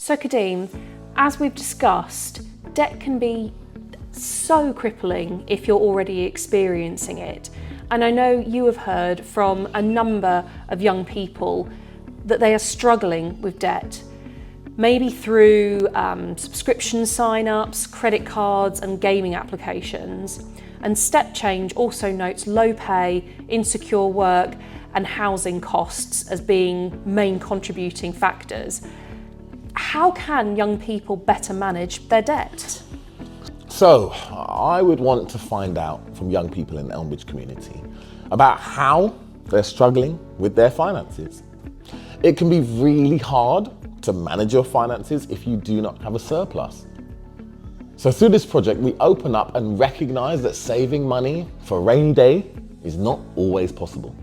So Kadeem, as we've discussed, debt can be so crippling if you're already experiencing it. And I know you have heard from a number of young people that they are struggling with debt, maybe through subscription sign-ups, credit cards and gaming applications. And Step Change also notes low pay, insecure work and housing costs as being main contributing factors. How can young people better manage their debt? So, I would want to find out from young people in the Elmbridge community about how they're struggling with their finances. It can be really hard to manage your finances if you do not have a surplus. So through this project, we open up and recognize that saving money for a rainy day is not always possible.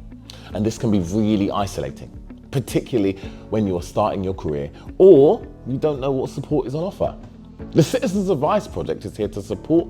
And this can be really isolating, particularly when you're starting your career or you don't know what support is on offer. The Citizens Advice Project is here to support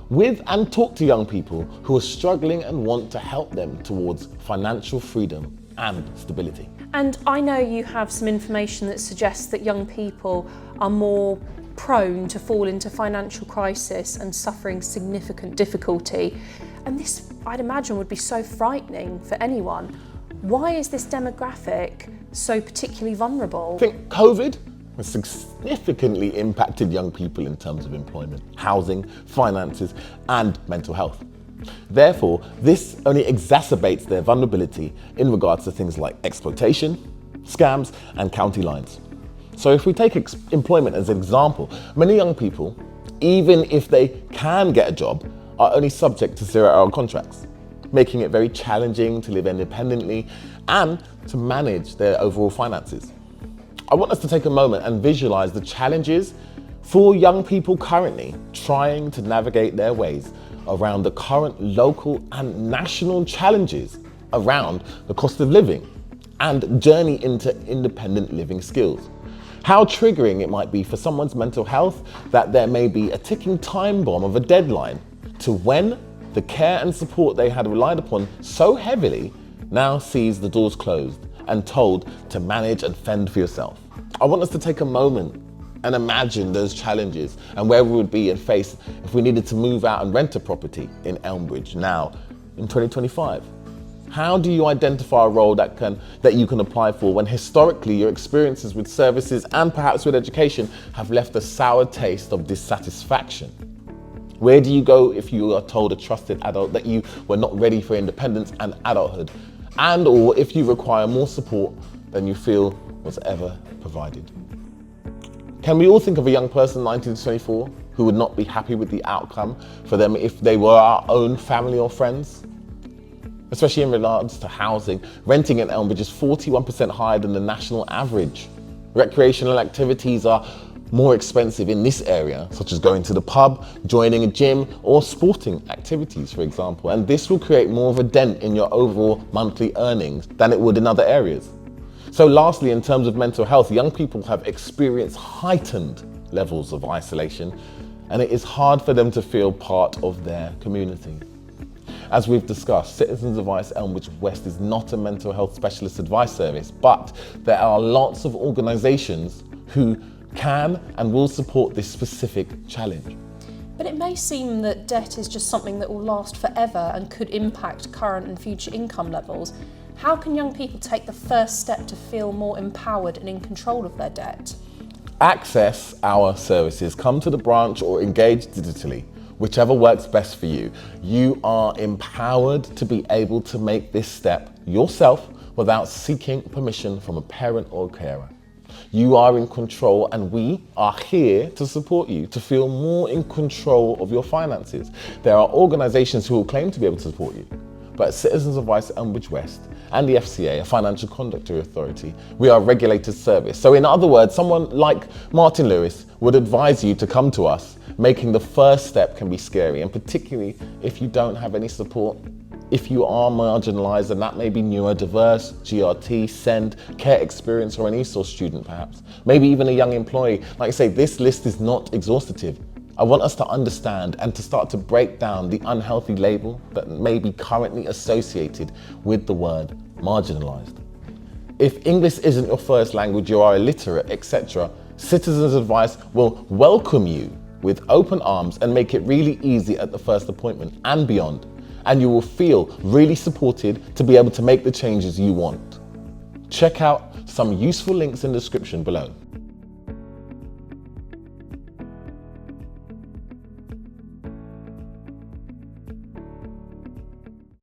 with and talk to young people who are struggling and want to help them towards financial freedom and stability. And I know you have some information that suggests that young people are more prone to fall into financial crisis and suffering significant difficulty. And this, I'd imagine, would be so frightening for anyone. Why is this demographic so particularly vulnerable? I think COVID has significantly impacted young people in terms of employment, housing, finances, and mental health. Therefore, this only exacerbates their vulnerability in regards to things like exploitation, scams, and county lines. So if we take employment as an example, many young people, even if they can get a job, are only subject to 0-hour contracts, making it very challenging to live independently and to manage their overall finances. I want us to take a moment and visualize the challenges for young people currently trying to navigate their ways around the current local and national challenges around the cost of living and journey into independent living skills. How triggering it might be for someone's mental health that there may be a ticking time bomb of a deadline to when the care and support they had relied upon so heavily now sees the doors closed and told to manage and fend for yourself. I want us to take a moment and imagine those challenges and where we would be and face if we needed to move out and rent a property in Elmbridge now in 2025. How do you identify a role that you can apply for when historically your experiences with services and perhaps with education have left a sour taste of dissatisfaction? Where do you go if you are told a trusted adult that you were not ready for independence and adulthood, and or if you require more support than you feel was ever provided? Can we all think of a young person 19 to 24 who would not be happy with the outcome for them if they were our own family or friends? Especially in regards to housing, renting in Elmbridge is 41% higher than the national average. Recreational activities are more expensive in this area, such as going to the pub, joining a gym, or sporting activities, for example. And this will create more of a dent in your overall monthly earnings than it would in other areas. So lastly, in terms of mental health, young people have experienced heightened levels of isolation, and it is hard for them to feel part of their community. As we've discussed, Citizens Advice Elmbridge West is not a mental health specialist advice service, but there are lots of organisations who can and will support this specific challenge. But it may seem that debt is just something that will last forever and could impact current and future income levels. How can young people take the first step to feel more empowered and in control of their debt? Access our services, come to the branch or engage digitally. Whichever works best for you. You are empowered to be able to make this step yourself without seeking permission from a parent or carer. You are in control, and we are here to support you to feel more in control of your finances. There are organisations who will claim to be able to support you, but at Citizens Advice Elmbridge West and the FCA, a Financial Conduct Authority, we are a regulated service. So in other words, someone like Martin Lewis would advise you to come to us. Making the first step can be scary, and particularly if you don't have any support. If you are marginalised, and that may be neurodiverse, GRT, SEND, care experience, or an ESOL student perhaps, maybe even a young employee. Like I say, this list is not exhaustive. I want us to understand and to start to break down the unhealthy label that may be currently associated with the word marginalised. If English isn't your first language, you are illiterate, etc., Citizens Advice will welcome you with open arms and make it really easy at the first appointment and beyond. And you will feel really supported to be able to make the changes you want. Check out some useful links in the description below.